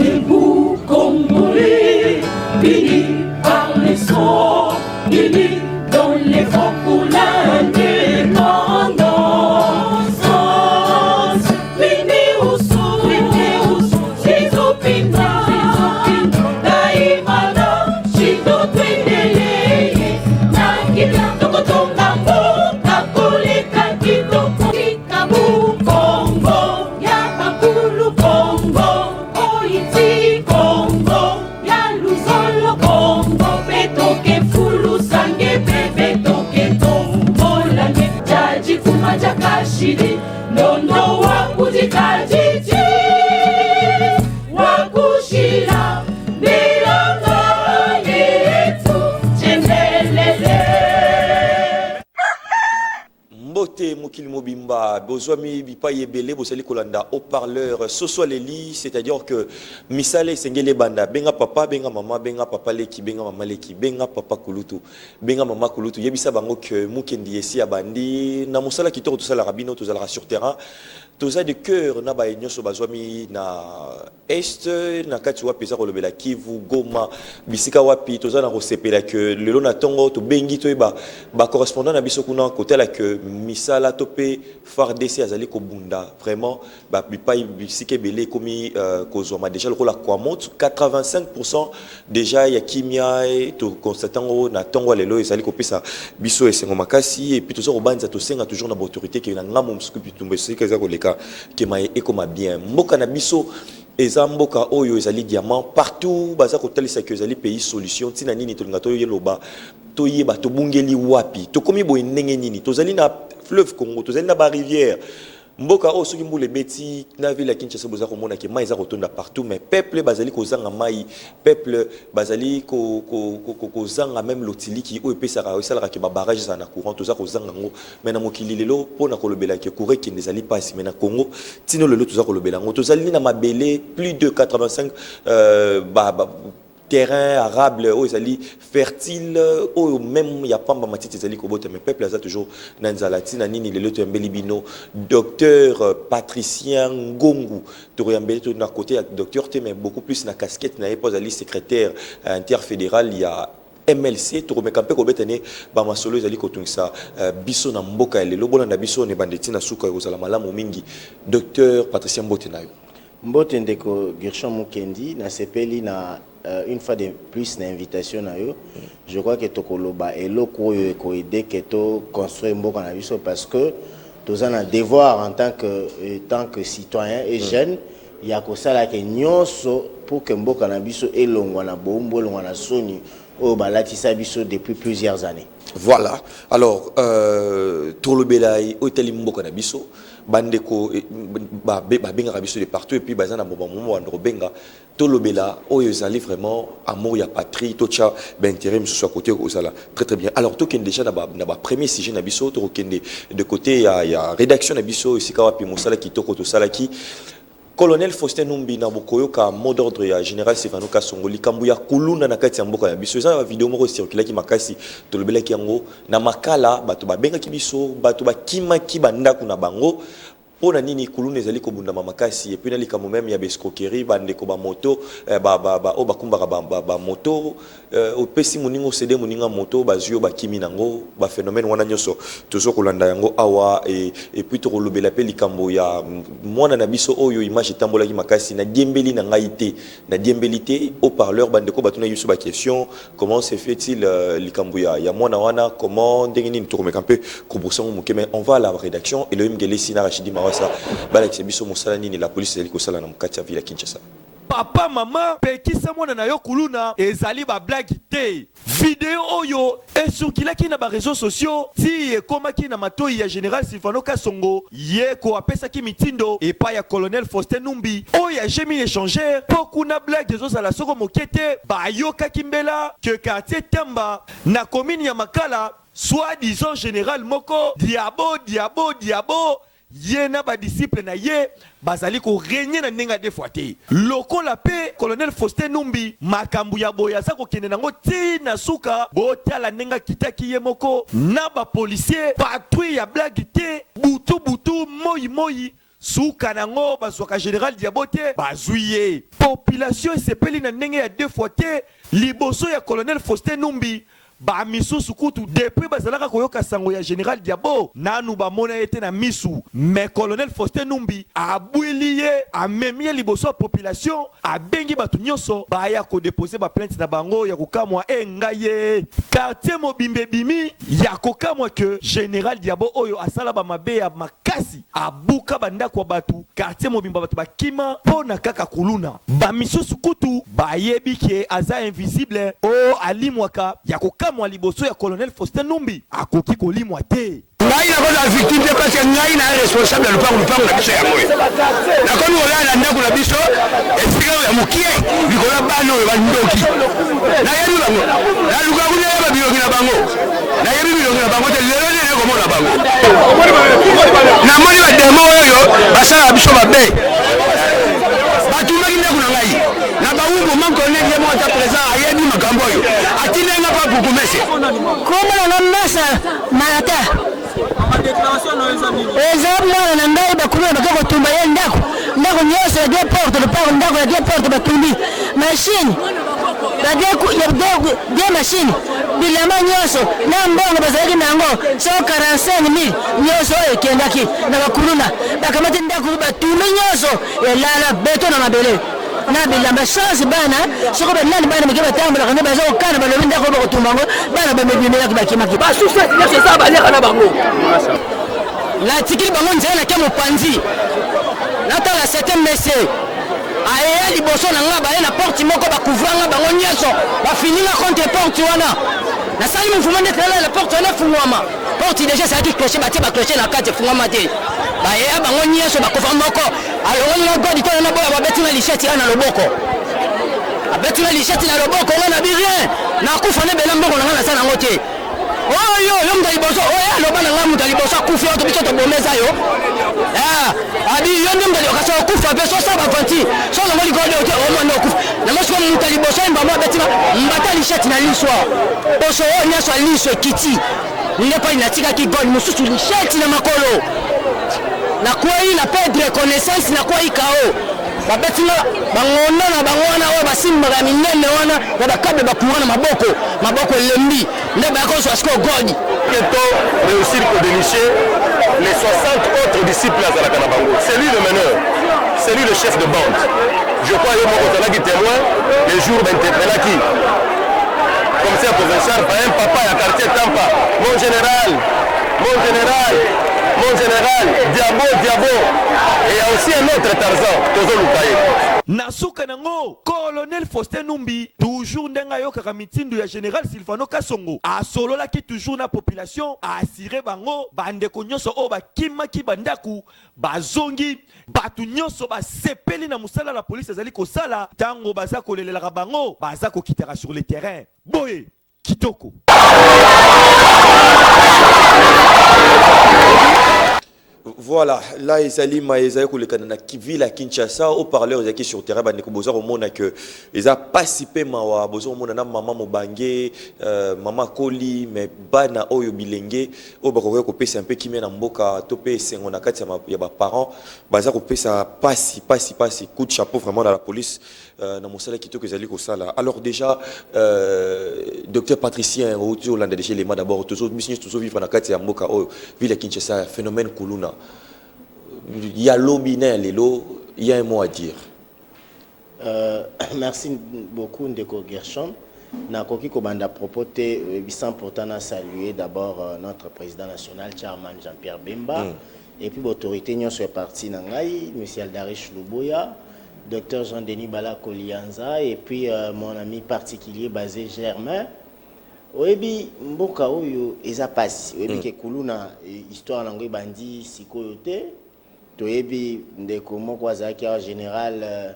Debout Congolais, unis par les sons, unis dans l'effort pour l'indépendance. Unis au son, Zizopinda, Daimana, Chido Twendele, Nakita, Tokotongambo, Nakoleka Kitoko, Kabu, Congo, Yapakulu, Congo, Oiti, Congo, Yaluzolo, Congo, Betoke, Fulu, Sange, Betoke, Tombolange, Jaji, Kumaja, Kashidi, Nondo, Wakujikajiji, Wakushila, Bilanga, Yetu, Chendelele. Mbote Mokili Mobimba, Bozwami Bipaye Bele, Bosali Kolanda, haut-parleur, Soso Leli, c'est-à-dire que Misale Sengele Banda, Benga papa, Benga papa Leki, Benga mama Leki, Benga papa Kulutu, Benga mama Kulutu, Yebisa Bango que Mukendi Esi Abandi, Namusala Kitoro, tout ça la rabino, tout ça la sur terrain. Tout ça de cœur, na ba nyoso bazwami na est, na kati wapi za kolobela Kivu, Goma, bisika wapi, tout ça na rosepela que lelo na tongo to bengi to ba correspondant na biso kuna côté la que misala topé FARDC azali ko bunda vraiment ba bipai bisike belé komi kozoma déjà le la kwa monte 85% déjà ya kimia to constatant na tongo lelo ezali ko pesa biso esengo makasi et puis tout ça obanza to senga toujours na autorité que na ngamo msuku pitumbe sika za koleka que ma ekoma bien mboka na biso eza mboka oyo ezali diamant partout baza kotalisa que ezali pays solution tina nini to ngato yeloba to yeba to bungeli wapi to komi boye ndenge nini tozali na fleuve Congo tozali na ba rivière mboka o soki mbule beti na ville ya Kinshasa boza komona ke mai eza kotonda partout mais peuple bazali kozanga mai peuple bazali kozanga même lotiliki o epesaka osalaka ke ba barrage za na courant toza kozanga ngo mais na mokili lelo pona kolobela ke courant ki ndezali pasi mais na Congo tino lelo toza kolobela ngo tozali na mabele plus de 85 terrain arable où ils fertile où même il y a pas de matite ils allaient mais peuple a toujours nanzalati na nini le loto mbelibino docteur Patricien Ngongu to yambeli to na côté docteur te mais beaucoup plus na casquette na épouse ali secrétaire interfédéral il y a MLC to remeka pe ko betene ba masolo ezali kotungisa biso na mboka lelo bona na biso ne bandeti na suka kozala malamu mingi docteur Patricien Mbotenayo Mbote ndeko Gershon Mukendi na sepeli na une fois de plus l'invitation na yo je crois que tokoloba eloko yo ko aider que to construire mboka na biso parce que tous on a devoir en tant que citoyen et jeune ya ko sala ke nyonso pour que mboka na biso elongwa na bombo elongwa na soni o balatisa biso depuis plusieurs années. Voilà. Alors tolobelai hôtel mboka na biso bandeko benga biso de partout et puis bazana moment androbenga tolobela oyo ezali vraiment amour ya patrie tocha intérêt sur côté ozala très très bien. Alors to ken déjà na ba premier sujet na biso to kende de côté ya rédaction na biso isika wapi mosala kitoko to salaki Colonel Faustin Numbi na bokoyo ka mot d'ordre ya général Stefano Kasongo likambu ya kuluna na kati ya mboka ya biso eza vidéo moko circulé ki makasi tolobela ki yango na makala bato babenga ki biso bato bakima ki bandako na bango pona nini kuluna ezali kobunda makasi et puis na likambu même ya escroquerie bandeko ba moto o bakumbaka ba moto o pesi muningo cede muninga moto bazio bakimi nango ba phénomène wana nyoso tozo kolanda yango awa et puis to kolobela pe likambu ya mwana na biso oyo image tambola ki makasi na diembeli na ngaité na diembelité au parleur bandeko batuna yusu ba question comment se fait-il likambu ya mwana wana comment ndengini to komeka pe kobosango mukeme on va à la rédaction et le mgele sina Rachidi Mawasa balaki biso musala nini la police eli kosala na mukati ya ville ya Kinshasa. Papa mama pekisa mwana na yo kuluna ezali ba blague te vidéo oyo esukilaki na ba réseaux sociaux ti ekomaki na matoi ya général Stefano Kasongo ye ko apesaki mitindo epa ya colonel Faustin Numbi oyo ya jemi échanger pokuna blague ezozala soko mokete ba yoka kimbela que quartier Tamba na commune ya Makala soi-disant général moko diabo yena ba disciple na ye bazali ko régner na ndenga de fois te lokola pe colonel Faustin Numbi makambu ya boya za ko kende nango ti na suka botala ndenga kitaki ye moko na ba policier patrouille ya blague te butu moi suka nango bazwaka général Diabote bazwiye population esepeli na ndenge ya 2 fois te liboso ya colonel Faustin Numbi ba misusu kutu depuis bazalaka koyoka sango ya général Diabo nanu bamona ete na misu mais colonel Faustin Numbi abwiliye amemie liboso ya population abengi batu nyonso baya ko déposer ba plainte na bango ya kokamwa engaye quartier Mobimbe bimi ya kokamwa que général Diabo oyo asala ba mabe ya makasi abuka banda kwa batu quartier Mobimba batu bakima pona kaka kuluna ba misusu kutu bayebi ke aza invisible o alimwaka ya kokamwa mwa liboso ya colonel Faustin Numbi akoki kolimwa te ngai na koza victime te parce que ngai na responsable ya lupango na biso ya moyo na komi olala ndako na biso esika ya mokie likolo bana oyo bandoki nayebi bango naluka kunyeba bilongi na bango nayebi bilongi na bango te lelo nene komona bango namoni bademo oyo basala biso mabe batumaki ndako na ngai na bawumbu mankonenge mo ata présent ayebi makambo oyo atinenga pa bukumese komona na mesa malata eza mwana na ngai bakuluya baka kotumba ye ndako nyonso ya deux porte leparo ndako ya deux porte batumbi machine de machine bilamba nyonso na mbongo bazalaki nango 145,000 nyonso oyo ekendaki na bakuluna bakamati ndako batumbi nyonso elala beto na mabele na bilamba chance bana soko benani bana mike batambola kana baza okana balobi ndako bakotumba ngo bana bamebimelaki bakimaki basusa nyonso eza baleka na bango la tikili bango nzela na ke mopanzi natala 7e messe aya liboso na nga baye na porte moko bakuvranga bango nyonso bafininga contre porte wana nasali mouvement ndete nala la porte wana efungwama porte déjà ezalaki clocher batie baclocher na kati efungwama te bayeya bango nyonso bakuva moko alongoli na godi tona na boya babetinga lisheti ya na loboko abetinga lisheti na loboko nga na bi rien nakufa nebela mbongo na nga nasa nango te oyo yo mutu liboso oyo aloba na nga mutu liboso akufi oyo biso tobomeza yo abi yo nde mutu okasa okufa mpe sosaba vanti solongo likolo ote omwana okufa namosiko mutu liboso embamo abetinga mbata lisheti na liswa poso oyo nyonso aliso ekiti nde mpani natikaki gol mosusu lisheti na makolo nakwei na perdre connaissance nakwei kao babetinga bangonda na bango wana oyo basimbaka minene wana na bakabe bakura na maboko elembi nde bayakozwa siko godi to réussir ko dénicher les 60 autres disciples azalaka na bango c'est lui le meneur c'est lui le chef de bande je crois yo moko ozalaki témoin les jours d'interpellaki commissaire provincial par un papa ya quartier Tampa mon général Diabo et il y a aussi un autre Tarzan Tozo Lukaye nasuka nango colonel Faustin Numbi toujours ndenga yokaka mitindu ya général Silvano Kasongo asololaki toujours na population assuré bango bandeko nyonso o bakimaki bandaku bazongi batu nyonso basepeli na musala la police ezali kosala tango baza kolelelaka bango baza kokitaka sur le terrain boye kitoko. Voilà, là ezali maeza kolekana na Kivila Kinshasa au parleur ezaki sur terrain ba nekoboza komona que eza pasipé mawa bozo komona na maman Mobange maman Koli mais bana oyo bilenge o bakoka ko pesa un peu kimia na mboka topé sengo na kati ya ba parents baza ko pesa pasi coup de chapeau vraiment dans la police na mosala kitoko ezali ko sala. Alors déjà docteur Patricien Hollande de chez les d'abord toujours mission toujours vivre na kati ya mboka oyo Vila Kinshasa phénomène kuluna. Il y a l'obiner, il y a un mot à dire. Merci beaucoup Ndeko Gershon. Nakoki Kobanda propoté, c'est important à saluer d'abord notre président national, Chairman Jean-Pierre Bemba, et puis l'autorité nous soit parti Nangaï, M. Aldarish Luboya, Dr Jean-Denis Bala Kolianza, et puis mon ami particulier basé Germain. Oyebi mboka oyo eza pasi oyebi ke kuluna histoire nango bandi sikoyote toyebi ndeko moko azaki en général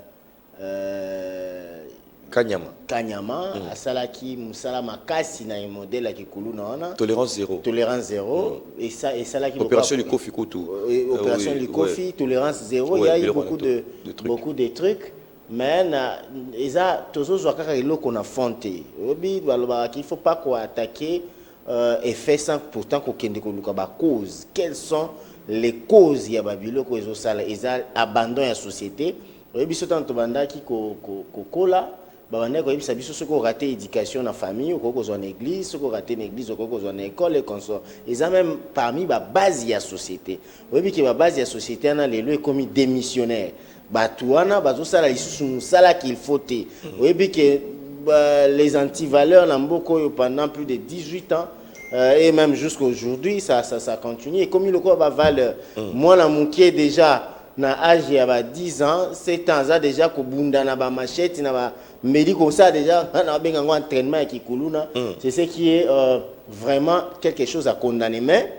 Kanyama asalaki musala makasi na modèle ki kuluna wana tolérance zéro et ça qui opération Likofi Kutu opération Likofi tolérance zéro il y a eu beaucoup de trucs. Mais il qu'on a fonté. Il ne faut pas attaquer et faire ça pourtant qu'on ait cause. Quelles sont les causes ya babiloko ezosala eza abandon ya société oyebiso tanto bandaki kokola babandaki koyebisa biso soki orate éducation na famille okoki kozwa na église soki orate na église okoki kozwa na école et consort eza même parmi babase ya société oyebi ke babase ya société wana lelo ekomi démissionnaire bato wana bazosala lisusu mosala qu'il faut te oyebi ke les antivaleurs na mboka oyo pendant plus de 18 ans et même jusqu'à aujourd'hui ça continue et comme il y a valeur moi na moké déjà na âge ya 10 ans 7 ans ça déjà ko bunda na ba machette na ba meli comme ça déjà na benga ngo entraînement et kikuluna c'est ce qui est vraiment quelque chose à condamner mais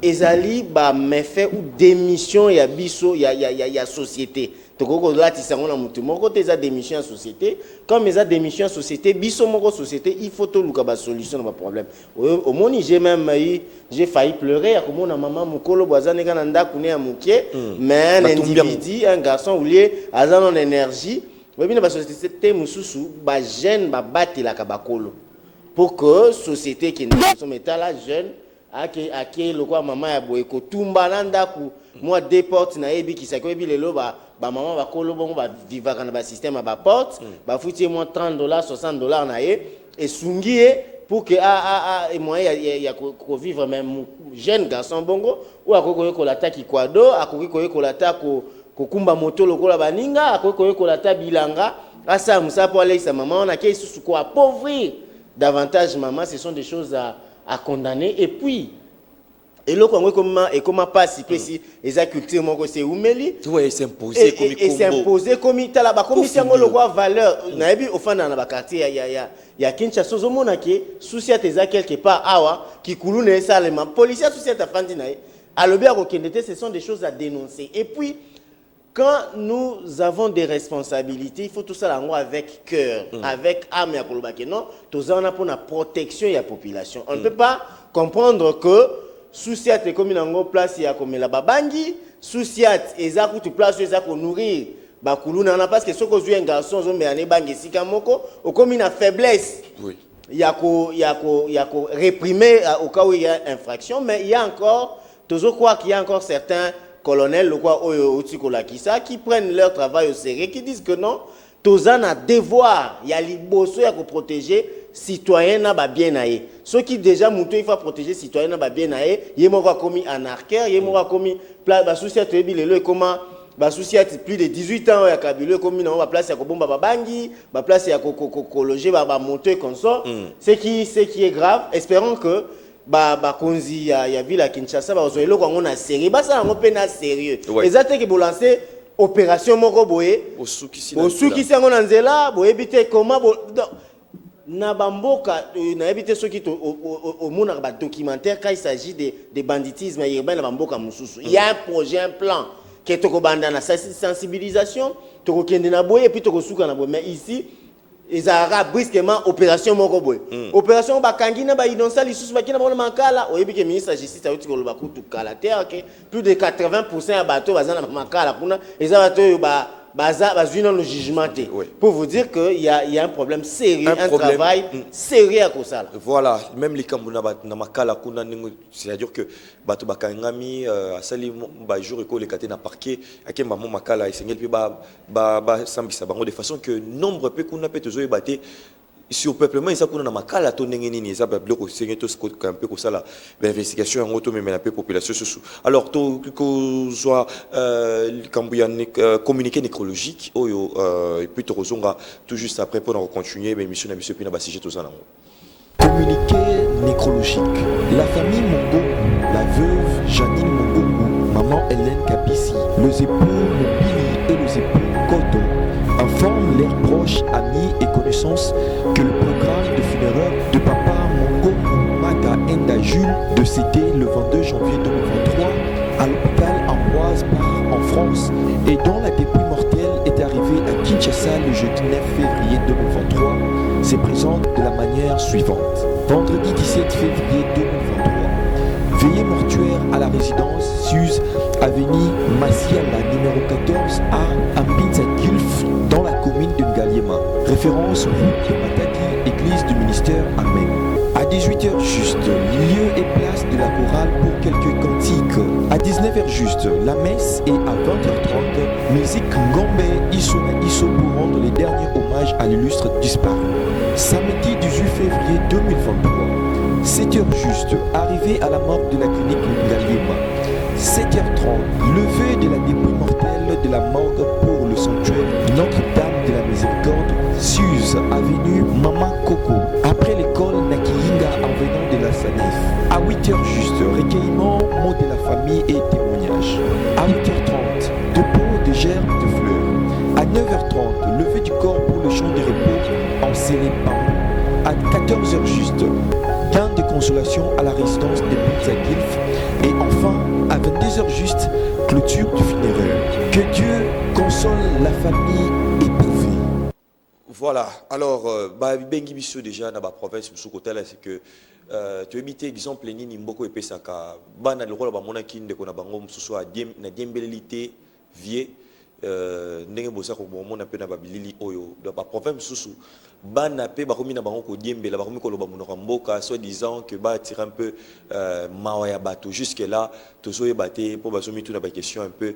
ezali ba méfait ou démission ya biso ya société toko là ti sango na mutu moko te za démission en société comme eza démission en société biso moko société il faut to luka ba solution na ba problème au moni j'ai failli pleurer à comment maman mukolo bwazane kana ndaku ne ya mukie mais un individu un garçon ou lié azana en énergie oui ba société mususu ba jeune ba batela ka bakolo pour que société qui ne sont métal jeune ake lokwa mama ya boye ko tumba na ndaku moi deux portes na ebi ki sakoy bi lelo ba maman ba kolo bongo ba vivaka na ba système ba porte ba futi moi $30 $60 na ye et sungie pour que et moyen ya ko vivre même jeune garçon bongo ou akoko ko la ta ki kwado akoko ko la ta ko kumba moto lokola baninga akoko ko la ta bilanga asa musa pour aller sa maman na ke susu ko appauvrir davantage maman ce sont des choses à condamner et puis et le comment passe si les culture moko c'est umeli tu vois s'imposer comme et s'imposer comme tala ba comme siango le roi valeur na ebi ofanda na ba quartier ya Kinshasa zomona ke souci eza quelque part awa ki kulune salema policier souci ta fandi na alobi a kokendete ce sont des choses à dénoncer et puis quand nous avons des responsabilités, il faut tout ça avec cœur, avec âme et kolobake non, tout ça on a pour la protection de la population. On ne peut pas comprendre que souciat est comme une place il y a comme la babangi, souciat eza ku place eza ko nourrir ba kuluna na parce que ce que un garçon zo me ane bangi sika moko au comme une faiblesse. Oui. Il y a ko réprimer au cas où il y a infraction mais il y a encore toujours quoi qu'il y a encore certains colonels le quoi qui prennent leur travail au sérieux qui disent que non tous en a devoir il y a liboso ya ko protéger citoyen na ba bien naé ceux qui déjà monté il faut protéger citoyen na ba bien naé yé moko commis anarchère yé moko commis ba souci to ebi lelo comment ba souci plus de 18 ans ya kabilo commis na ba place ya ko bomba ba bangi ba place ya ko loger ba monter comme ça ce qui est grave espérons que konzi ya ville à Kinshasa ba ozoelo ko ngona série ba ça ngo pena sérieux ezate ke bolancer opération moko boye osukisi ngona nzela boye bité comment na bamboka na ebité soki to au mona ba documentaire quand il s'agit de banditisme urbain na bamboka mususu il y a un projet un plan que to ko banda na sensibilisation to ko kende na boye et puis to ko suka na boye mais ici ils aura brusquement opération moko boy opération bakangi na ba idonsa lisusu bakina bona makala oyebi ke ministre justice auti ko loba kutu kala terre que plus de 80% ya bato bazana makala kuna eza bato bazwina le jugement pour vous dire que il y a un problème sérieux un travail sérieux à kosala voilà même les kambuna na makala kuna c'est-à-dire que bato bakangami asali ba jour eko le katé na parquet akemba mo makala esengel pe ba sambisa bango de façon que nombre pe kuna pe tozo ebaté sur peuplement ça kuna na makala to ndenge nini ça bloko sengel to ko un peu ko sala l'investigation en auto même la population sous alors to ko soit kambuya communiqué nécrologique oyo et puis to kozonga tout juste après pour continuer l'émission na biso pina ba sujet to ça nango communiqué nécrologique la famille Mongo la veuve Janine Mongo maman Hélène Kapisi les époux Mobili et les époux Koto informent leurs proches, amis et connaissances que le programme de funérailles de papa Mongo Maga Enda Jules, décédé le 22 janvier 2023 à l'hôpital Ambroise Park en France et dont la dépouille mortelle est arrivée à Kinshasa le jeudi 9 février 2023, se présente de la manière suivante. Vendredi 17 février 2023, veillée mortuaire à la résidence Suse, avenue Massiala, numéro 14 à Ambinza Gulf, dans la commune de Ngaliema. Référence route de Matadi, église du ministère, Amen. À 18h juste, lieu et place de la chorale pour quelques cantiques. À 19h juste, la messe et à 20h30, musique Ngombe Issouna Isso pour rendre les derniers hommages à l'illustre disparu. Samedi 18 février 2023, 7h juste, arrivée à la morgue de la clinique Ngaliema. 7h30, levée de la dépouille mortelle de la morgue pour le sanctuaire Notre-Dame de la Miséricorde, Suse, avenue Mama Coco. Après l'école Nakiyinga en venant de la Sanef. À 8h juste, recueillement, mot de la famille et témoignage. À 8h30, dépôt de gerbes de fleurs. À 9h30, levée du corps pour le champ de repos en Célébant. À 14h juste, gain de consolation à la résidence des Pizza-Gilf. Et enfin, à 22h juste, clôture du funéraire. Que Dieu console la famille éprouvée. Voilà, alors, bengi biso déjà dans la province de côté là, c'est que tu as exemple nini mboko epesaka bana le rôle ba mona kinde ko na bango mususu a na diembelité vie ndenge bosa ko mona pe na babilili oyo dans la province mususu bana pe ba komi na bango ko diembela ba komi ko loba monoko mboka soit disant que ba tirer un peu mawa ya bato jusque là tozo yebate pour ba somi tout na ba question un peu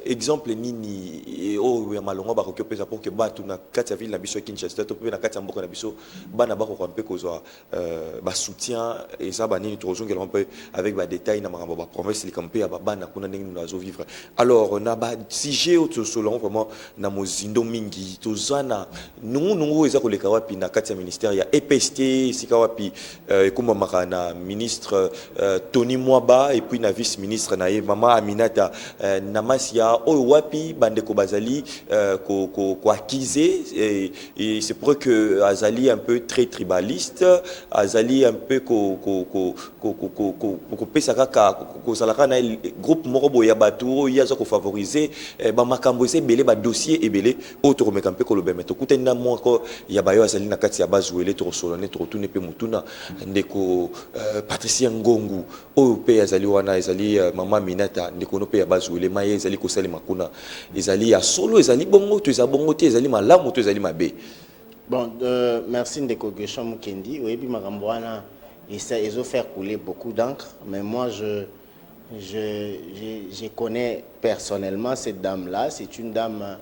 exemple nini o ya malongo ba ko pesa pour que bato na kati ya ville na biso Kinshasa to pe na kati ya mboka na biso bana ba ko ko mpe ko zo ba soutien et ça ba nini tozo ngela un peu avec ba détails na makambo ba promesse li kampe ya ba bana kuna ndenge nous azo vivre alors na ba sujet au selon vraiment na mozindo mingi tozana nungu eza ko leka wapi na kati ya ministère ya EPST sika wapi ekoma makana ministre Tony Mwaba et puis na vice ministre na mama Aminata na Masia oyo wapi bandeko bazali ko acquisé et c'est pour que azali un peu très tribaliste azali un peu ko pesa kaka ko salaka na groupe morobo ya bato yaza ko favoriser ba makambo ese belé ba dossier ebelé auto remeka mpe ko lobema to kutenda moko ya bayo azali na kati ya bazuele to solone to tune pe mutuna ndeko Patricia Ngongu oyo pe azali wana ezali mama Minata ndeko no pe ya bazuele maye ezali ko sali makuna ezali ya solo ezali bongo to ezali bongo te ezali malamu to ezali mabe. Bon, merci Ndeko Gershom Mukendi. Oui, puis Marambouana, ils ont fait couler beaucoup d'encre, mais moi je connais personnellement cette dame-là. C'est une dame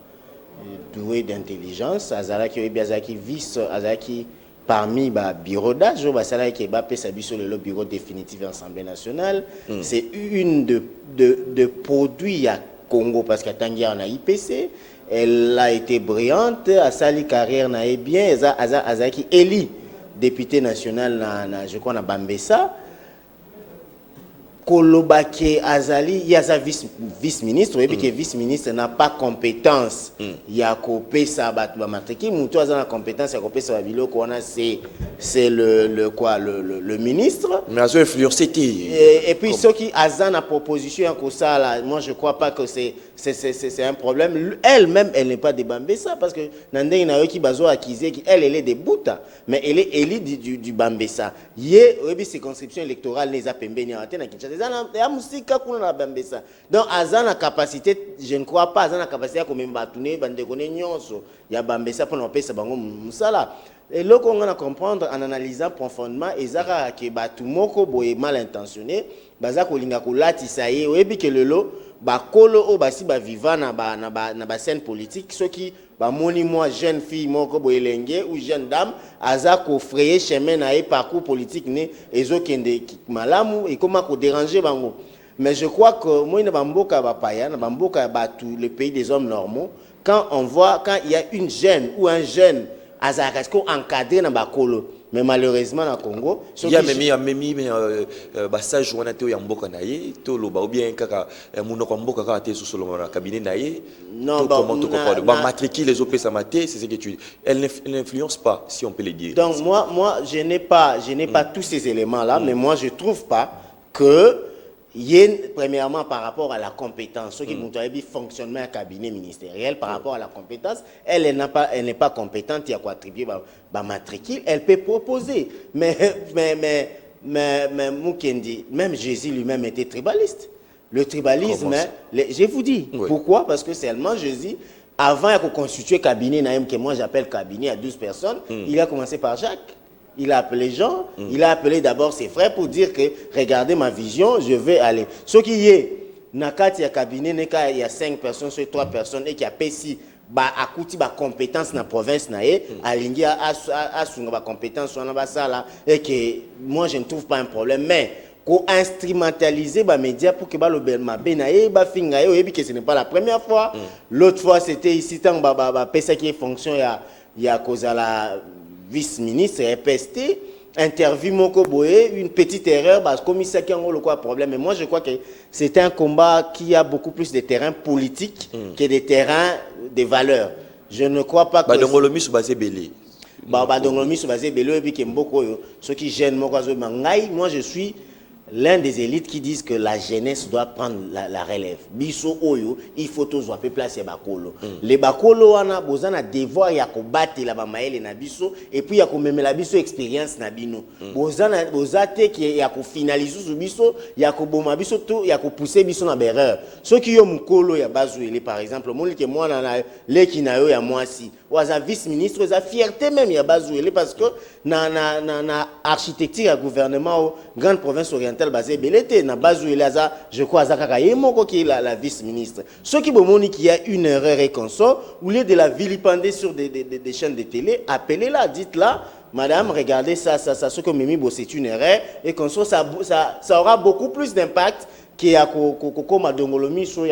douée d'intelligence. Azalaki Oebiazaki vice Azaki parmi les bureaux d'âge, qui est sur le bureau définitif de l'Assemblée nationale. C'est une de produits à Congo parce qu'à Tangier on a IPC. Elle a été brillante, a sali carrière na bien, Azaki Eli, député national je crois na Bambessa. Kolobake Azali, il y a sa vice-ministre, et puis que vice-ministre n'a pas compétence. Il y a copé ça batba matriki, moutou azana compétence, il y a copé ça bilo qu'on a c'est le ministre. Mais azo influencé et puis ceux qui azana proposition en ça là, moi je crois pas que c'est un problème. Elle-même elle n'est pas de Bambessa parce que nandé na yo ki bazo acquisé elle est des Bouta, mais elle est élite du Bambessa. Yé obi circonscription électorale les a pembeni en na Kinshasa. Donc, Azan a capacité, je ne crois pas, Azan a capacité à combattre, bandekone nyonso, ya Bambessa pour n'empêcher ça bango musala. Et là, on va comprendre en analysant profondément, ezaka ke batu moko boye mal intentionné, baza ko linga ko lati saye, oyebi ke lelo ba kolo o basi ba vivant na ba scène politique, ceux qui ba moni moi jeune fille moko boye lenge ou jeune dame aza ko frayer chemin na e parcours politique ne ezokende malamu et comment ko déranger bango. Mais je crois que moi na bamboka ba paya na bamboka ba tous les pays des hommes normaux, quand on voit quand il y a une jeune ou un jeune azaka ko encadré na ba kolo. Mais malheureusement na Congo, il y a même sage wana te ya mboka na ye to loba ou bien kaka munoko mboka ka te solo na cabinet na ye. Non, ba matricule les OP ça maté, c'est ce que tu elle n'influence pas si on peut le dire. Donc moi je n'ai pas tous ces éléments là, mais moi je trouve pas que premièrement par rapport à la compétence, ce qui nous a dit fonctionnement à cabinet ministériel par rapport à la compétence, elle n'est pas compétente, il y a quoi attribuer ba matricule, elle peut proposer, mais Mukendi, même Jésus lui-même était tribaliste. Le tribalisme, je vous dis, pourquoi? Parce que seulement Jésus, avant de constituer cabinet, que moi j'appelle cabinet à 12 personnes, il a commencé par Jacques. Il a appelé Jean, il a appelé d'abord ses frères pour dire que regardez ma vision, je vais aller. Ce qui est, Nakati a cabinet, il y a 5 personnes, sur 3 personnes, et qui a payé à côté de compétence dans la province, aligné à son compétence, et que moi je ne trouve pas un problème. Mais qu'on instrumentaliser les médias pour que le que ce n'est pas la première fois. L'autre fois, c'était ici, tant que qui est fonction, il y a cause à la vice-ministre, RPST, interview Moko Boye, une petite erreur, comme ça qui a un problème. Mais moi, je crois que c'est un combat qui a beaucoup plus de terrains politiques que des terrains de valeurs. Je ne crois pas que... Dongolomi sous basé belé. Dongolomi sous basé belé, et puis que ceux qui gênent, moi, je suis l'un des élites qui disent que la jeunesse doit prendre la relève. Biso oyo, il faut tous wapé placer bakolo. Les bakolo wana bozana devoir ya ko battre la bamaele na biso et puis ya ko meme la biso expérience na bino. Bozana bozate qui ya ko finaliser sur biso, ya ko boma biso tout, ya ko pousser biso na berreur. Ceux qui yo mukolo ya bazuele par exemple, mon que moi na leki na yo ya mwasi. Waza vice-ministre, za fierté même ya bazuele parce que na architecture ya gouvernement grande province orientale basé belete na bazuele za je crois za kaka yemoko qui est la vice-ministre. Ceux qui bomoni qu'il y a une erreur et consort, au lieu de la vilipender sur des chaînes de télé, appelez-la, dites-la, madame, regardez ça, ce que Mimi Bo, c'est une erreur et consort, ça aura beaucoup plus d'impact qu'il y a comme Dongolomi sur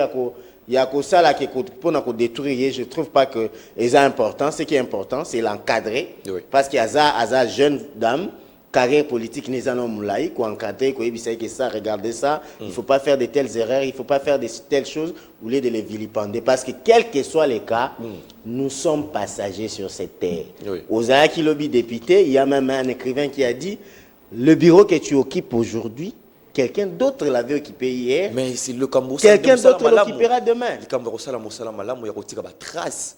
il y a ça là qui pour détruire. Je trouve pas que c'est important. Ce qui est important, c'est l'encadrer. Oui. Parce qu'il y a ça jeune dame, carrière politique, n'est pas moulai, qu'on encadrer, qu'on essaye que ça, regardez ça. Il faut pas faire de telles erreurs, il faut pas faire de telles choses, au lieu de les vilipender. Parce que quel que soit les cas, nous sommes passagers sur cette terre. Oui. Aux Ayaki Lobby député, il y a même un écrivain qui a dit, le bureau que tu occupes aujourd'hui, quelqu'un d'autre l'avait occupé hier. Mais c'est le Cambodge. Quelqu'un d'autre l'occupera demain. Le Cambodge, il y a une trace.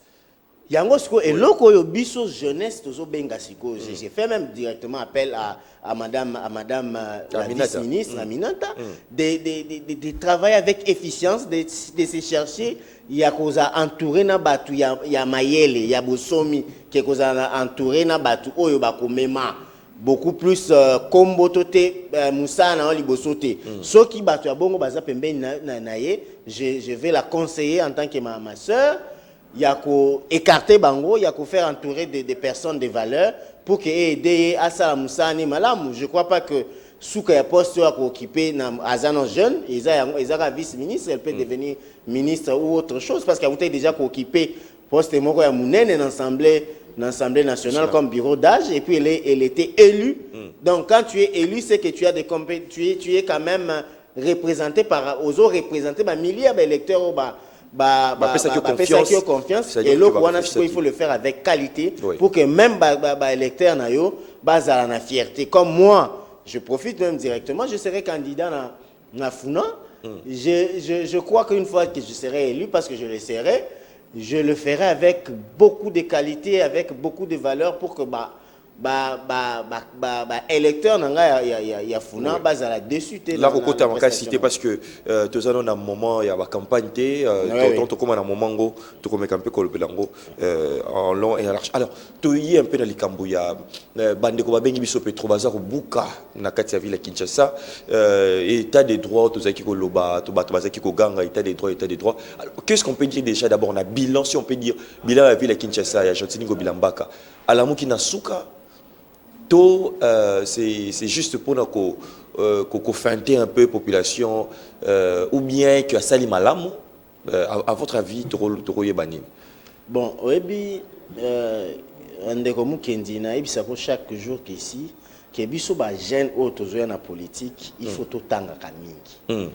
Yango siko et loko yo biso jeunesse tozo benga siko. J'ai fait même directement appel à madame la vice-ministre Aminata de travailler avec efficience, de se chercher. Il y a koza entouré na batu ya mayele, il y a bosomi qui koza entouré na batu oyo bakomema. Beaucoup plus combo toté Moussa na libosoté. Ce qui batu ya bongo baza pembe na ye, je vais la conseiller en tant que ma sœur. Il y a qu'à écarter bango, il y a qu'à faire entourer des personnes de valeur pour que aider à ça Moussa ni malam. Je crois pas que souka ya poste à occuper na azano jeune, ils a vice-ministre, elle peut devenir ministre ou autre chose parce qu'elle a déjà occupé poste moko ya munene dans l'Assemblée nationale comme bureau d'âge et puis elle était élue. Donc quand tu es élu, c'est que tu as des tu es quand même représenté par aux autres représentés par milliers d'électeurs au confiance et l'autre il faut le faire avec qualité pour que même électeur na yo bazala na fierté comme moi je profite même directement je serai candidat na Funa je crois qu'une fois que je serai élu parce que je le ferai avec beaucoup de qualité avec beaucoup de valeur pour que électeur nanga ya Funa bazala dessus là côté en cité parce que tous en un moment il y a la campagne tonton comme un moment go to comme campé kolbelango en long et en large alors to y un peu dans likambo ya bande ko bengi biso petro bazar buka na kati ya ville Kinshasa état des droits to zaki ko loba to bato bazaki ko ganga état des droits alors qu'est-ce qu'on peut dire déjà d'abord on a bilan si on peut dire bilan la ville Kinshasa ya Jotiningo Bilambaka alamu kina suka c'est juste pour qu'on feinter un peu la population ou bien que ça malam à votre avis Toroye Banin. Bon, oui, ndeko mukendi na ibisa ko chaque jour qu'ici que biso ba jeune auto zo na politique, il faut totanga kamingi.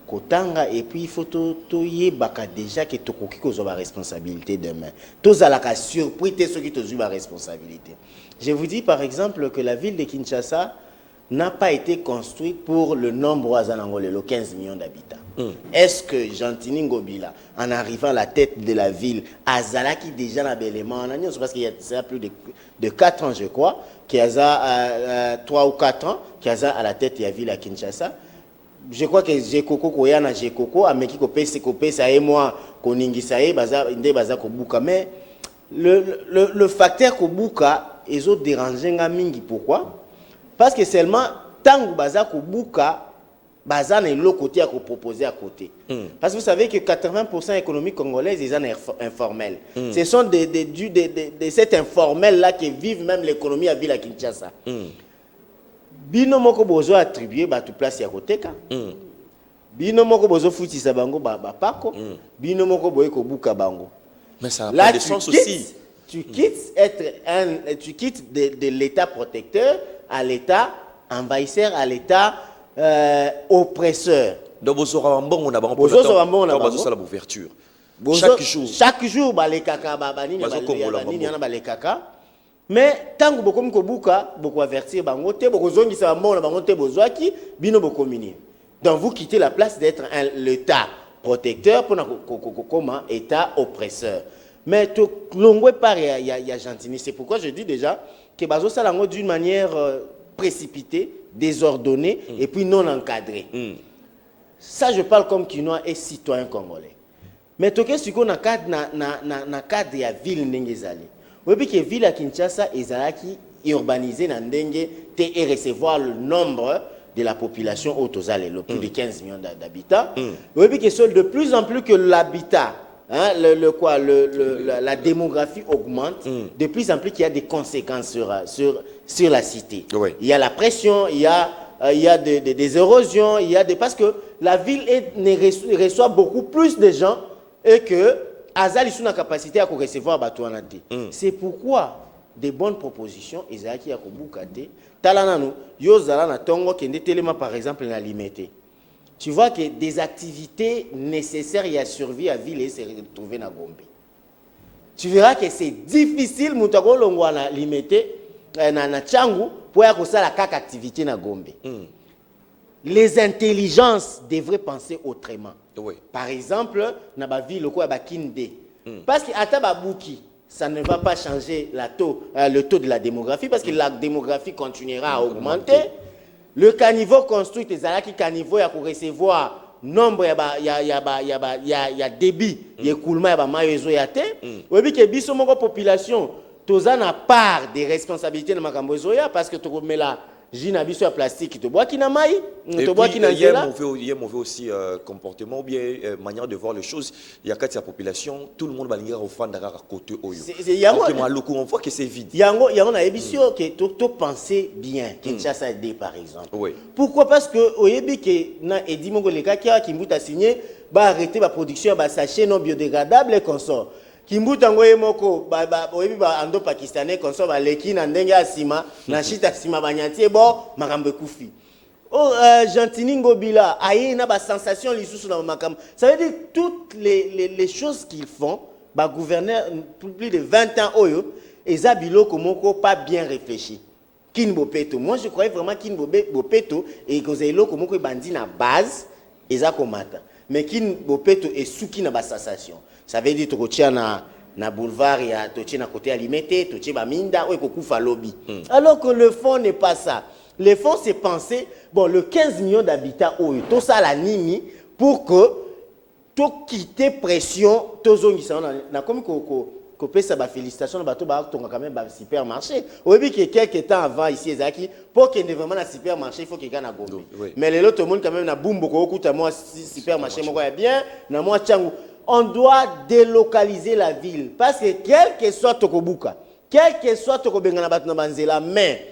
Kotanga et puis il faut to yebaka déjà que tokoki ko zo ba responsabilité demain. Tozalaka surpris te ceux qui to zo ba responsabilité. Je vous dis par exemple que la ville de Kinshasa n'a pas été construite pour le nombre le 15 millions d'habitants. Est-ce que Jean-Tini Ngobila, en arrivant à la tête de la ville, Azalaki déjà n'a l'élément en agneau, parce qu'il y a plus de 4 ans, je crois, qu'il y a 3 ou 4 ans, qu'il y a à la tête de la ville à Kinshasa, je crois que Jekoko koyana Jekoko ameki kopesa et moi koningisa e baza inde baza kobuka mais le facteur kobuka ezo déranger nga mingi pourquoi parce que seulement tangu baza kobuka baza na lo côté à proposer à côté parce que vous savez que 80% économie congolaise est informelle ce sont de cet informel là qui vivent même l'économie à ville à Kinshasa bino moko bozo attribuer ba tout place ya koteka bino moko bozo futisa bango ba pako bino moko boye ko buka bango mais ça n'a pas de sens aussi tu quittes tu quittes de l'état protecteur à l'état envahisseur à l'état oppresseur donc bozo rambon on a bango bozo la ouverture chaque jour ba les kaka ba nini na ba les kaka mais tant que beaucoup kobuka beaucoup avertir bango te beaucoup zongi ça ba bango te bozwaki bino boko mini donc vous quittez la place d'être l'état protecteur pour comment état oppresseur mais to longwe par ya Gentini c'est pourquoi je dis déjà que bazo salango d'une manière précipitée désordonnée et puis non encadrée ça je parle comme Kinois et citoyen congolais mais to qu'est-ce qu'on a cadre na cadre ya ville ndengezali oui, puis que la ville à Kinshasa est urbanisée dans ndenge et recevoir le nombre de la population au total, plus de 15 millions d'habitants. Oui, puis que de plus en plus que l'habitat, hein, la démographie augmente, de plus en plus qu'il y a des conséquences sur la cité. Oui. Il y a la pression, il y a des érosions, parce que la ville reçoit beaucoup plus de gens et que Azali sous la capacité à recevoir Batouanate. C'est pourquoi des bonnes propositions, Ezaki a Kobukate, Talanano, Yozala Tongo, qui est tellement par exemple la limité. Tu vois que des activités nécessaires à survie à ville et se retrouver dans Gombe. Tu verras que c'est difficile, Moutago Longwana limité, na Tchangu, pour avoir la cac activité dans Gombe. Les intelligences devraient penser autrement. Oui. Par exemple, dans la ville, Kinde. Parce que Atababuki, ça ne va pas changer le taux de la démographie, parce que la démographie continuera à augmenter. Le caniveau construit, les alaki caniveau, il y a pour recevoir nombre, il y a débit, il y a écoulement, il y a maïzo, il y a té. Oui, puis que biso moko population, tous en a part des responsabilités dans ma cambozoya, parce que tu mets là. J'ai un avis sur la plastique, tu bois qui n'a maï, tu bois qui n'a pas. Il y a mauvais aussi comportement ou bien manière de voir les choses. Il y a quatre population, tout le monde va venir au fond de la côté oyo. On voit que c'est vide. Il y a un émission que tu penses bien, Kinshasa aidé par exemple. Oui. Pourquoi? Parce que au Yébi que na Edi Mongoleka qui a signé, va arrêter la production de sachets non biodégradables et consorts. Kimbuta ngoye moko oyebi ba ando pakistanais konso ba leki na ndenge asima na chita sima banyati bo makambe kufi Gentini Ngobila aye na ba sensation lisusu na makambe ça veut dire toutes les choses qu'ils font ba gouverneur plus de 20 ans oyo eza biloko moko pas bien réfléchi Kin Bopeto moi je croyais vraiment Kin Bopeto et que eloko moko bandi na base eza komata mais Kin Bopeto est souki na ba sensation. Ça veut dire que tu na boulevard, tu na côté alimité, tu as minda, ou tu lobby. Alors que le fond n'est pas ça. Le fond, c'est penser, bon, le 15 millions d'habitants, tout ça la nimi, pour que tu quittes pression, tu as comme que ça, félicitations, tu as quand même un supermarché. Au début, quelques temps avant, ici, pour qu'il y ait vraiment un supermarché, il faut qu'il y ait un Gombe. Mais les autres, quand même, na boum, beaucoup, tu as un supermarché, bien, na moi, tchangu. On doit délocaliser la ville. Parce que quel que soit Tokobuka, quel que soit Tokobenganabatnabanzela, mais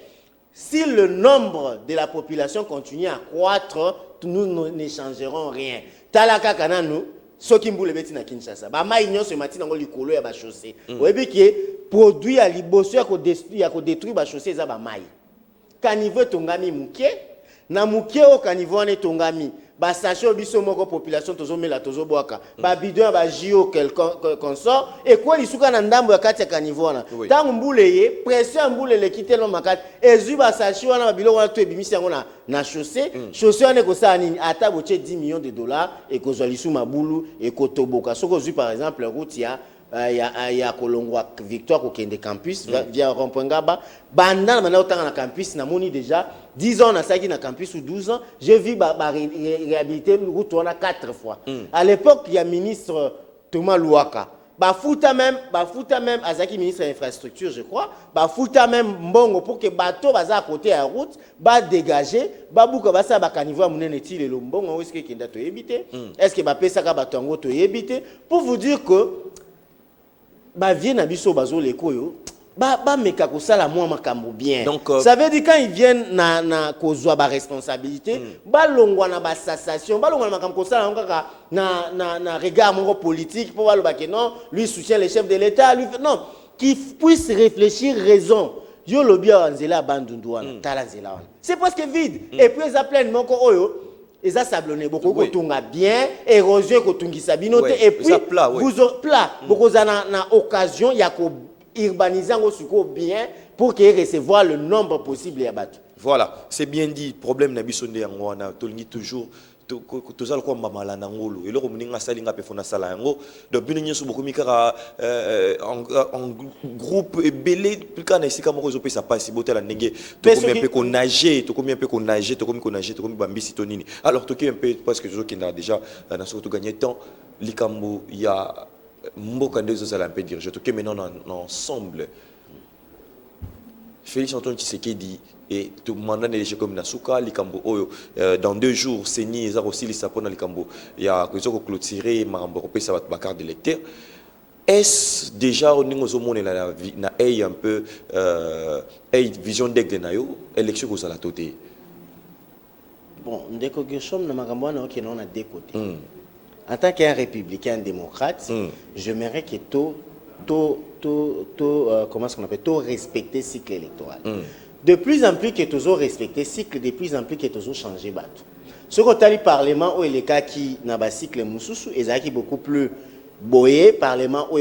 si le nombre de la population continue à croître, nous ne changerons rien. Talaka Kananu, ce qui mboule beti na Kinshasa. Ba maïnyo ce matin ngoli kolo ya ba chaussée. Oyebi ki produit à liboso ya ko détruire ba chaussée za ba mai. Kanivo tongami muke, na muke o kanivo ane tongami. Ba station biso moko population tozo mela tozo boaka ba bidon ba jio quelqu'un consort et quoi li suka na ndambo ya kati ya kanivo na tangu mbule ye pression mbule le kitelo makati ezu ba station na biloko wana to ebimisi yango na chaussée chaussée ane ko sa nini ata boche 10 millions de dollars et ko zwa lisu mabulu et ko toboka soko zu par exemple route ya ya kolongwa Victoire kokende campus via rond-point Ngaba banda na otanga na campus na moni déjà 10 ans na saki na campus ou 12 ans j'ai vu réhabiliter route on a 4 fois à l'époque il y a ministre Thomas Louaka bafuta même azaki ministre de l'infrastructure je crois bafuta même mbongo pour que bateau baza à côté à route ba dégager babuka basa bakanivo munene ti le mbongo est-ce que kenda to éviter est-ce que ba pesa ka bato ngo to éviter pour vous dire que ba vie na biso bazo lekoyo ba meka ko sala moi makambo bien donc ça veut dire quand ils viennent na kozwa ba responsabilité ba longwa na ba association ba longwa na makambo ko sala ngaka na regard mon politique pour ba que non lui soutient les chefs de l'état lui non qui puisse réfléchir raison yo lobia anzela bandundu wana tala nzela wana c'est presque vide et puis ils appellent moko oyo ils a sablonné beaucoup kotunga bien érosion kotungisa binote et puis vous plat beaucoup na occasion ya ko urbaniser au bien pour qu'il recevoir le nombre possible de bateaux. Voilà, c'est bien dit. Problème n'a bisonde yangoana. Tolni toujours. Tozal kwa mamala nangolo. Et le romuninga salinga pefona salango. Donc bininyo subokomi kara en groupe belé. Plus qu'un ici comme on ça passe. Si botel la nenge. Tokomi un peu qu'on nager. Tokomi un peu qu'on nager. Tokomi qu'on nager. Tokomi bambi sitonini. Alors tokomi un peu parce que je qui n'a déjà n'a surtout gagné temps. Likambo il y a Mboka ndezo ça un peu dire je te maintenant ensemble Félix Antoine Tshisekedi et tout mandat de comme Nasuka likambo oyo dans 2 jours Seni eza aussi li sapona likambo ya ko clôturer marambo pe ça va carte d'électeur est déjà au niveau zomone na ay un peu ay vision d'aigle na yo élection ko sala toté bon ndeko Gershom na makambo na OK on a deux côtés. En tant qu'un républicain démocrate, j'aimerais que comment est-ce qu'on appelle, tout respecter le cycle électoral. De plus en plus que tous respecter le cycle, de plus en plus que tous changer bateau. Ce qu'on a dit parlement où les cas qui n'a pas cycle moussou, ils qui beaucoup plus boyé parlement où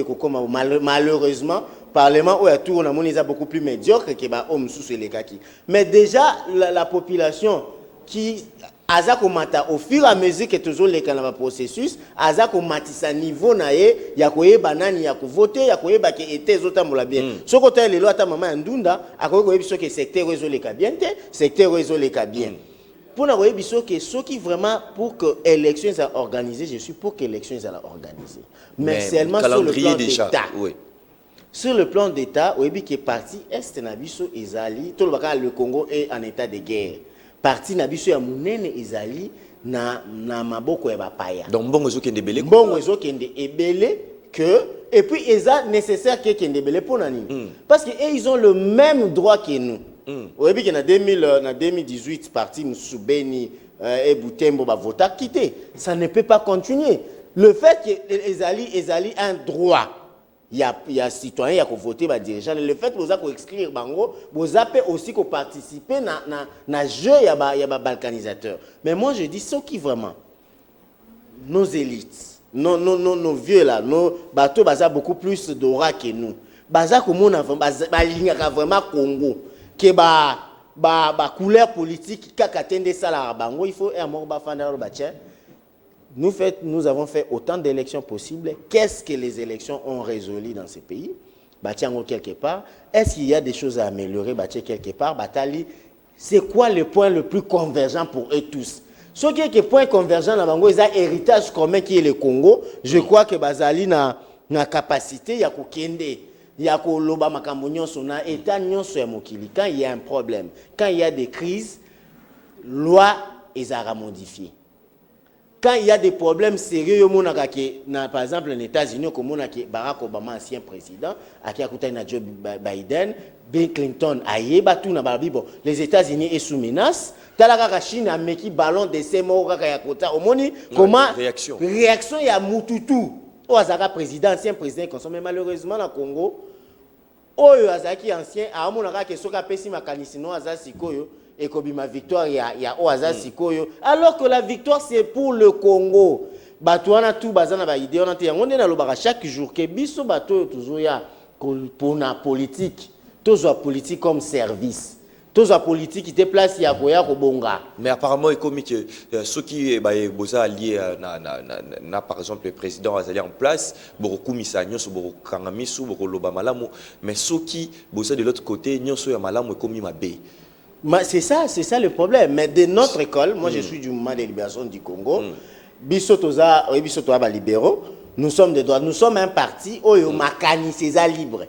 malheureusement parlement où il y a tout on a beaucoup plus médiocre que bah moussou les cas qui. Mais déjà la population qui azako mata au fur et à mesure que toujours les canaux processus azako matisa niveau nae ya koyeba nani ya voter ya koyeba ke était zotambola bien ce côté les lois ta maman ndunda akoyeba biso que secteur réseau les bien te secteur réseau les bien pour na koyeba biso que ceux qui vraiment pour que élections soient organisées je suis pour que élections soient organisées mais seulement sur le plan d'état oui. Sur le plan d'état oyebi que parti est na biso ezali tout le Congo est en état de guerre. Parti na biso ya munene ezali na maboko ya bapaya. Donc mbongo zo kende belé. Mbongo zo kende ebelé que et puis eza nécessaire que kende belé pour nani. Parce que ils ont le même droit que nous. Oyebi que na 2018 parti Msoubeni et Boutembo ba vota quitter. Ça ne peut pas continuer. Le fait que ezali un droit il y a citoyen qui a voté par dirigeant le fait que vous avez exclure bango vous avez aussi que participer na jeu il y a balkanisateur mais moi je dis ceux qui vraiment nos élites nos vieux là nos bateaux baza beaucoup plus d'aura que nous baza comme on a vraiment Congo que ba couleur politique kakatende sala bango il faut un mort ba fanda ba tien. Nous avons fait autant d'élections possibles. Qu'est-ce que les élections ont résolu dans ces pays? Batiango quelque part. Est-ce qu'il y a des choses à améliorer? Batiango quelque part. Batali, c'est quoi le point le plus convergent pour eux tous? Ce qui est le point convergent dans Bango, ils ont un héritage commun qui est le Congo. Je crois que Bazali n'a capacité, il y a Kokende, il y a Koloba Makambo Sona, État Nyonso ya Mokili. Quand il y a un problème, quand il y a des crises, loi ils ont modifié. Quand il y a des problèmes sérieux, par exemple, les États-Unis, comme Barack Obama, ancien président, Joe Biden, Bill Clinton, les États-Unis sont sous menace. La Chine a mis un ballon de ces mots. Comment réaction il y a Mututu. Ozaka président, ancien président, mais malheureusement, le Congo, Azaki ancien, a monaka que soka pesi makanisino azasikoyo. Et comme ma victoire, il y a Oaza Sikoyo. Alors que la victoire, c'est pour le Congo. Batouana tout bazana ba idée. On est dans le chaque jour que biso bateau toujours ya pour la politique. Toujours politique comme service. tous la politique qui était place ya koya ko bonga. Mais apparemment, comme que ceux qui sont alliés par exemple le président Azali en place, beaucoup misagnos, beaucoup kangamisu, beaucoup lobamalamu, mais ceux qui sont de l'autre côté, n'y sont malamu comme mabé. C'est ça le problème. Mais de notre école, moi je suis du mouvement de libération du Congo, bisotoza libéraux, nous sommes de droite, nous sommes un parti où il makani c'est libre.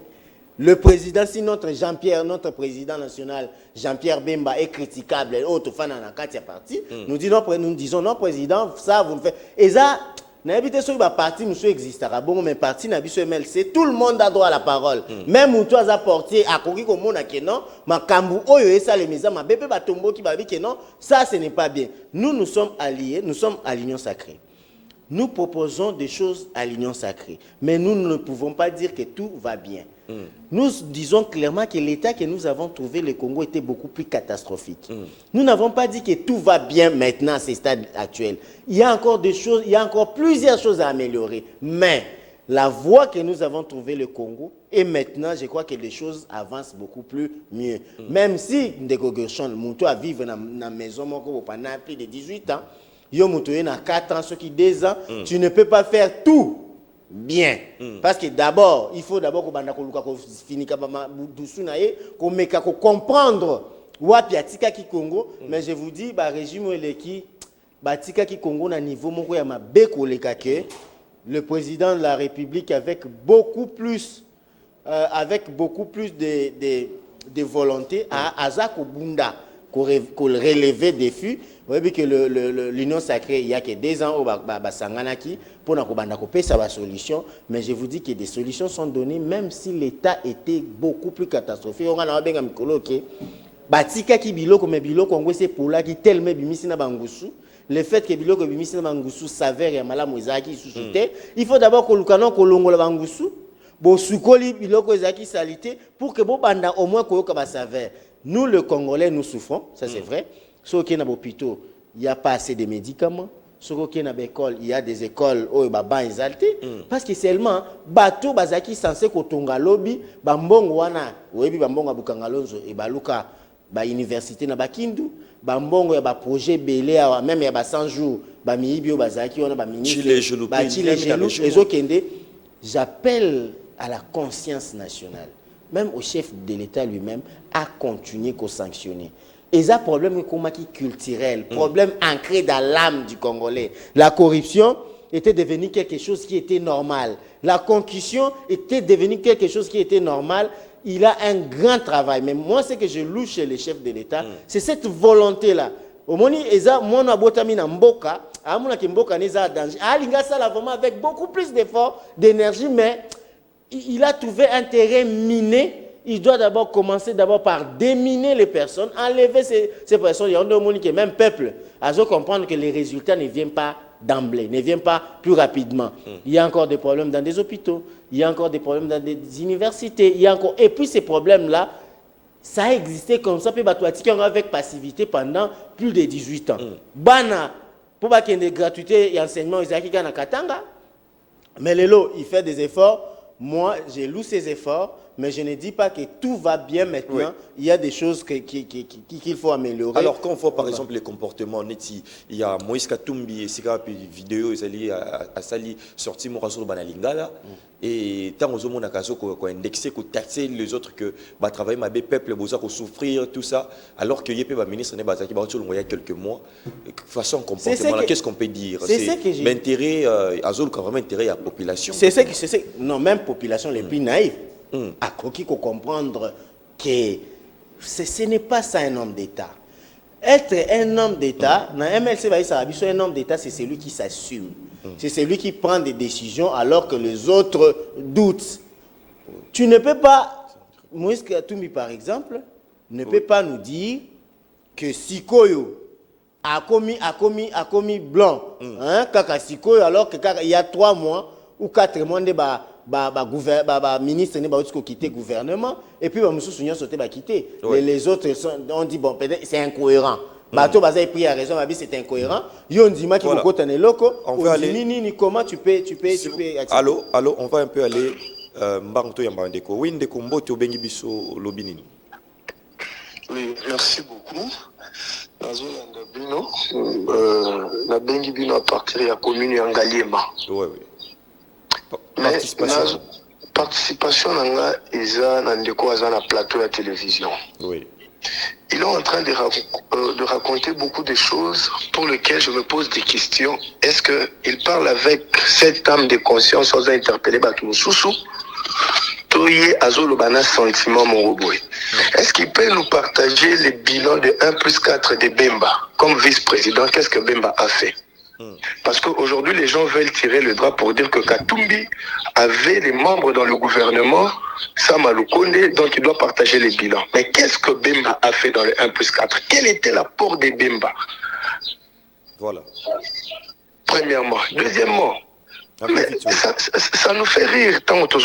Le président, si notre Jean-Pierre, notre président national, Jean-Pierre Bemba, est critiquable, autre fan en parti, nous disons non, président, ça vous faites. Et ça, n'habitez sur le parti, monsieur existera. Bon, mais parti n'a pas MLC, tout le monde a droit à la parole. Même où toi, as porté à Koki comme on a que non, ma kambu, oyo, et ça, les maisons, ma bébé, batombo qui va dire que non, ça, ce n'est pas bien. Nous sommes alliés, nous sommes à l'Union sacrée. Nous proposons des choses à l'Union sacrée, mais nous ne pouvons pas dire que tout va bien. Nous disons clairement que l'état que nous avons trouvé, le Congo, était beaucoup plus catastrophique. Nous n'avons pas dit que tout va bien maintenant à ce stade actuel. Il y a encore des choses, il y a encore plusieurs choses à améliorer. Mais la voie que nous avons trouvé le Congo, et maintenant, je crois que les choses avancent beaucoup plus mieux. Même si Ndeko Gershon, Moutou a vécu dans la maison pendant plus de 18 ans, Yo Moutou a 4 ans, ceux qui 2 ans, tu ne peux pas faire tout bien. Parce que d'abord, il faut d'abord qu'on comprendre Wapiatika ki Congo. Mais je vous dis, le régime qui Batika ki Congo na niveau moko ya mabeko lekake, le président de la République avec beaucoup plus de volonté à Azak Obunda qu'on relever des défis. Vous voyez que l'Union sacrée, il y a que 2 ans au Basanganaki pour sa solution. Mais je vous dis que des solutions sont données, même si l'État était beaucoup plus catastrophique. On a bien que Batika ki biloko mais biloko Congo c'est pour là qui tellement bimisi na bangusu. Le fait que biloko bimisi na bangusu s'avère ya malamu ezaki suscité, il faut d'abord que l'ukano kolongo la bangusu, bo sukoli biloko ezaki salité pour que bo banda au moins koyoka ba saveur. Nous les Congolais nous souffrons, ça c'est vrai. Sauf qu'il y a des hôpitaux, il n'y a pas assez de médicaments. Sauf qu'il y a des écoles, il y a des écoles où il y a des exaltés. Parce que seulement, bateau bazaki censé kotonga lobby, bambongo wana, oui, bambongo bukangalonzo et baluka, ba université na bakindu, bambongo ya ba projet belé, même ya ba 100 jours, ba miibio bazaki wana ba ministre, ba chile gelou, les okende. J'appelle à la conscience nationale, même au chef de l'État lui-même, à continuer à sanctionner. Et ça, problème culturel, problème ancré dans l'âme du Congolais. La corruption était devenue quelque chose qui était normal. La concussion était devenue quelque chose qui était normal. Il a un grand travail. Mais moi, ce que je loue chez les chefs de l'État, c'est cette volonté-là. Au moment où mon abotami na mboka, amuna ki mboka neza danger. Alinga ça vraiment avec beaucoup plus d'efforts, d'énergie, mais il a trouvé un terrain miné. Il doit d'abord commencer par déminer les personnes, enlever ces personnes. Il y a un monde qui même peuple, à comprendre que les résultats ne viennent pas d'emblée, ne viennent pas plus rapidement. Il y a encore des problèmes dans des hôpitaux, il y a encore des problèmes dans des universités, il y a encore... Et puis ces problèmes-là, ça a existé comme ça, puis avec passivité pendant plus de 18 ans. Bana, pour qu'il y ait des gratuités et enseignements, ils ont à Katanga. Mais Lelo, il fait des efforts. Moi, j'ai loué ces efforts, mais je ne dis pas que tout va bien maintenant. Oui. Il y a des choses qu'il faut améliorer. Alors, quand on voit par exemple les comportements, il y a Moïse Katumbi, et vidéo, il a sali sorti mon réseau de Lingala. Et tant aux hommes qu'on a indexé, qu'on taxé les autres que travailler ma peuple, qu'on souffrir, tout ça, alors que le ministre n'est pas il y a quelques mois. De façon comportement, qu'est-ce qu'on peut dire? C'est l'intérêt, vraiment intérêt à la population. Non, même population les plus naïves. À qui comprendre que ce n'est pas ça un homme d'État. Être un homme d'État, dans MLC, un homme d'État, c'est celui qui s'assume. C'est celui qui prend des décisions alors que les autres doutent. Tu ne peux pas, Moïse Katumbi par exemple, ne peut pas nous dire que Sikoyo a commis blanc, Kaka Sikoyo, alors qu'il y a 3 mois ou 4 mois, ministre n'est quitter le gouvernement et puis quitter. Les autres ont dit bon peut-être c'est incohérent. Bateau Baza pris à raison, c'est incohérent. On va aller. Comment tu peux Allô, on va un peu aller Mbanto Yambandeko. Oui, ndeko mboto bengi biso lobinini. Oui, merci beaucoup. Nazolanda bino, na bengi bino à partir de la commune de Ngaliema. Oui. Participation nanga eza na ndeko aza na plateau de télévision. Oui. Il est en train de raconter beaucoup de choses pour lesquelles je me pose des questions. Est-ce qu'il parle avec cette âme de conscience sans interpeller Batoussoussou? Toye Azolobana sentiment Moroboy. Est-ce qu'il peut nous partager le bilan de 1+4 de Bemba comme vice-président? Qu'est-ce que Bemba a fait? Parce qu'aujourd'hui, les gens veulent tirer le drap pour dire que Katumbi avait des membres dans le gouvernement, Samalou Kondé, donc il doit partager les bilans. Mais qu'est-ce que Bemba a fait dans le 1+4? Quel était l'apport de Bemba? Voilà. Premièrement. Deuxièmement, mais ça nous fait rire tant que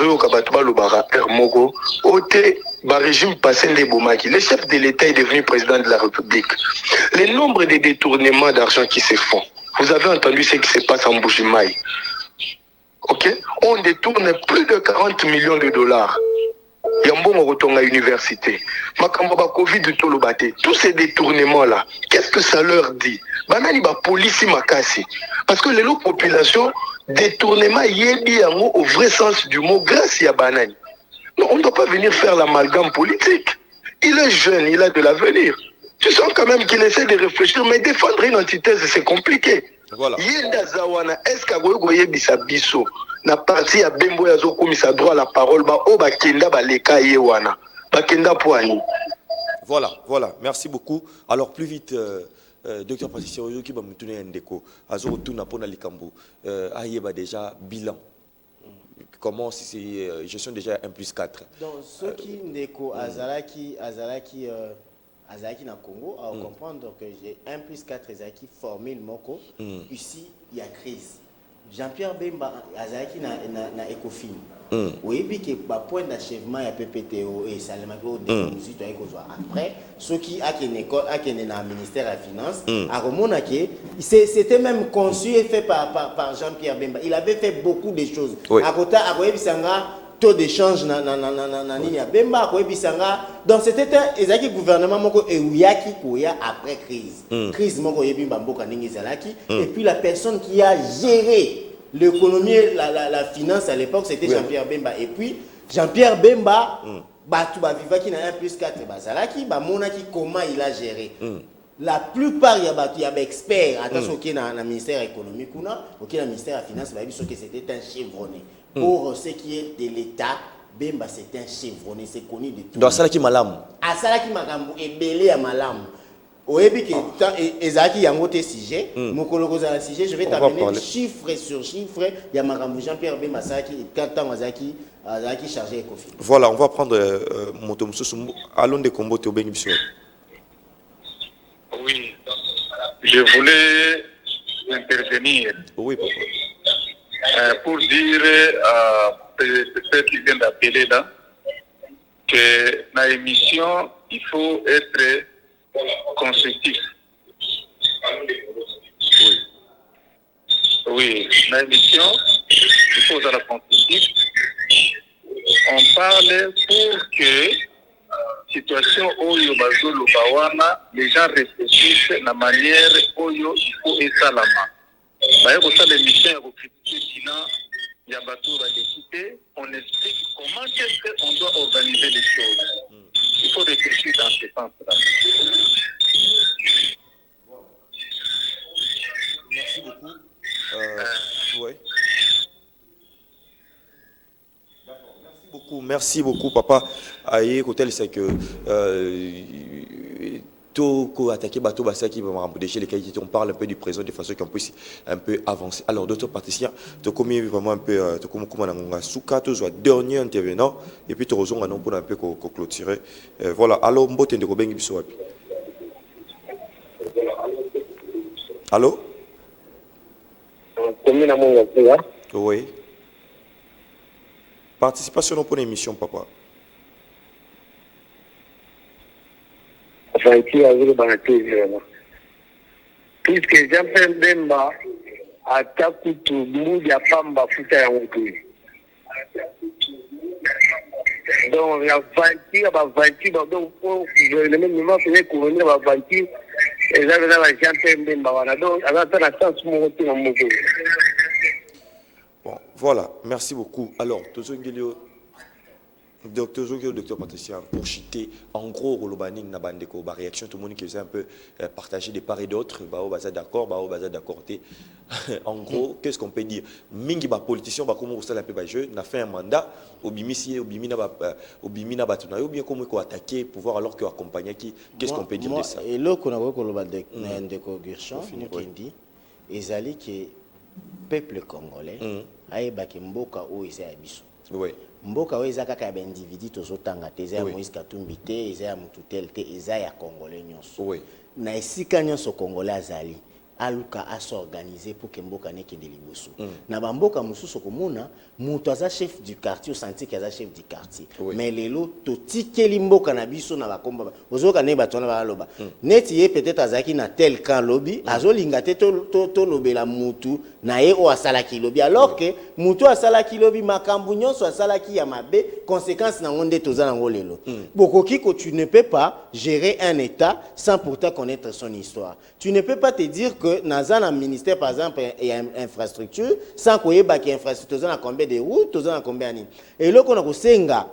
régime passé Ndebomaki. Le chef de l'État est devenu président de la République. Le nombre de détournements d'argent qui se font. Vous avez entendu ce qui se passe en Bujimaï. Ok? On détourne plus de 40 millions de dollars. Yambon retourne à l'université. Makamba Covid de Tolobate. Tous ces détournements-là, qu'est-ce que ça leur dit? Banani ba police makasi. Parce que les populations, détournement yebi yango au vrai sens du mot grâce à Banani. Non, on ne doit pas venir faire l'amalgame politique. Il est jeune, il a de l'avenir. Tu sens quand même qu'il essaie de réfléchir, mais défendre une antithèse, c'est compliqué. Voilà. Yenda Zawana, est-ce qu'Agoye Bisabiso, na parti à Bembo Yazo Komisa droit à la parole, Bakenda Baleka Yewana, Bakenda Poani. Voilà. Merci beaucoup. Alors, plus vite, Docteur Patricia Oyoki va me tourner un déco. Azoro Tuna Pona Likambo. Ayeba déjà bilan. Comment c'est gestion déjà 1+4? Donc, ce qui ndeko Azalaki na Congo, à comprendre que j'ai 1+4 Azalaki formule moko. Ici, il y a crise. Jean-Pierre Bemba Azalaki na Ecofin. Oui, puis que point d'achèvement ya PPTO et Salemako après ceux qui a na ministère de la finance à remonter que c'était même conçu et fait par Jean-Pierre Bemba. Il avait fait beaucoup de choses. À côté à Bisanga taux d'échange na nini ya Bemba à Bisanga. Donc c'était un gouvernement moko et uyaki koya après crise moko yebi mboka ningi zalaki et puis la personne qui a géré l'économie, la finance à l'époque, c'était Jean-Pierre Bemba. Et puis, Jean-Pierre Bemba, Viva qui n'a 1+4, Bazalaki, Monaki, comment il a géré. La plupart, il y a des experts, attention, qui est dans le ministère économique, ou dans le ministère de la finance, que c'était un chevronné. Pour ce qui est de l'État, Bemba, c'est un chevronné, c'est connu de tout. Donc, Salaki Malam. Salaki Malam, et Belé à Malam. Oyebi ezaki yango te sujet mokolo kozala sujet je vais t'amener chiffre sur chiffre ya makambo Jean-Pierre Bemba Saki quand azaki chargé Ecofin. Voilà, on va prendre moto mususu allons de combo te obengi biso. Oui. Je voulais intervenir. Oui papa. Pour dire peut-être qu'il vient d'appeler là que dans l'émission il faut être constructif. Oui, dans l'émission, il faut dans la constructif. On parle pour que situation Oyo Bazolo Bawana, les gens réfléchissent de la manière Oyo il faut esalama. D'ailleurs, pour ça, l'émission est critiquée, sinon, il y a Batour à l'équité. On explique comment est-ce qu'on doit organiser les choses. Il faut réfléchir dans ce sens-là. Merci beaucoup. Merci beaucoup, papa. Aïe, côté c'est que tout attaquer bateau qui va empêcher les qualités. On parle un peu du présent de façon qu'on puisse un peu avancer. Alors, d'autres participants, tu commis vraiment un peu, tu comme on a souka, tu sois dernier intervenant, et puis tu rejoins un nom pour un peu clôturer. Voilà. Alors, on de Robin Gibson. Allô? Oui. Participation pour l'émission, papa. Puisque Jean-Pierre Bemba atakutu mbuja pamba futa ya mtu. Donc, il y a 20, donc, pour le gouvernement, il y a couronner 20, et là, il y a la gente, donc, il y a la chance de monter en moto. Bon, voilà, merci beaucoup. Alors, docteur Patricia, pour chuter, en gros, Rolobaning n'a pas de réaction, tout le monde qui est un peu partagé de part et d'autre, d'accord, d'accord. En gros, qu'est-ce qu'on peut dire? Mingi ba politicien ba comment ça la peut ba jeu, n'a fait un mandat, obimisi obimina batuna, ou bien comment ko attaquer pouvoir alors que accompagner qui, qu'est-ce qu'on peut dire de ça? Et là qu'on a ko loba de Ndeko Guerchan, Mukendi, ezali que peuple congolais ayeba ke mboka o eza ya biso. Oui. Mboka oyo eza kaka ya baindividu tozotanga te, eza ya Moïse Katumbi te, eza ya mutu tel te, eza ya congolais nyonso. Oui. Na esika nyonso congolais azali aluka asorganiser pour que mboka nekende liboso. Na bamboka mususu komona mutu aza chef du quartier au senti que aza chef du quartier. Mais lelo totikeli mboka na biso na bakomba ozoka ne batona baloba. Neti ye peut-être azaki na tel camp lobby azolinga te to lobela mutu na ye o asalaki lobby alors que mutu asalaki lobby makambu nyonso asalaki ya mabe conséquence na ngonde toza nango lelo. Bokoki ko tu ne peux pas gérer un état sans pourtant connaître son histoire. Tu ne peux pas te dire que dans un ministère par exemple il y a une infrastructure sans qu'il y ait une infrastructure dans combien de routes dans combien de et là qu'on a kosenga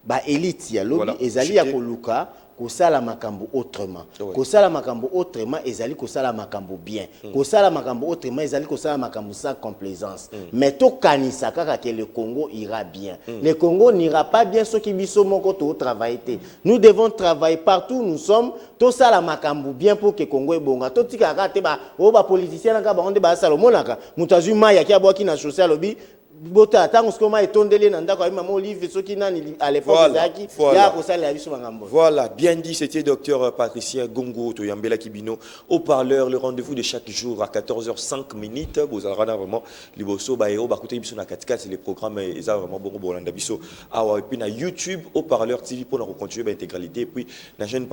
ba élite ya lobby ezali ya koluka kosala makambo autrement kosala makambo autrement ezali kosala makambo bien kosala makambo autrement ezali kosala makambo sans complaisance mais to kanisa kaka que le Congo ira bien le Congo n'ira pas bien ce qui biso moko to travailler nous devons travailler partout où nous sommes to sala makambo bien pour que Congo ebonga to tika ka te ba o ba politicien naka ba onde ba sala monaka mutazu maya ki aboki na social lobby bota tango skoma etondele na ndako ayima mo livre soki nani à l'époque zaki ya ko sala ya biso mangambo. Voilà, bien dit, c'était docteur Patricia Gongo Toyambela Kibino au parleur, le rendez-vous de chaque jour à 14h05 minutes. Vous allez vraiment liboso ba eo ba côté biso na 4 c'est les programmes eza vraiment bon bolanda biso awa et puis na YouTube au parleur TV pour nous continuer l'intégralité et puis na chaîne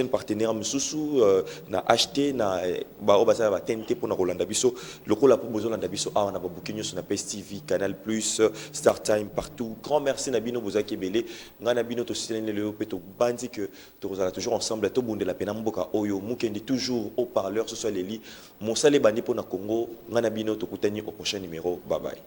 partenaire Msusu na acheté na ba o ba ça ba TNT pour na rolanda biso lokola pour besoin landa biso awa na ba bouquinyo sur na PSTV Canal Plus Star Time partout. Grand merci Nabino Bozaki Belé ngana bino to sitene le peto bandi que nous allons toujours ensemble to bonde la pena mboka oyo mukendi toujours au parleur ce soit les lits mon salé bandi pour na Congo ngana bino to kutani au prochain numéro. Bye bye.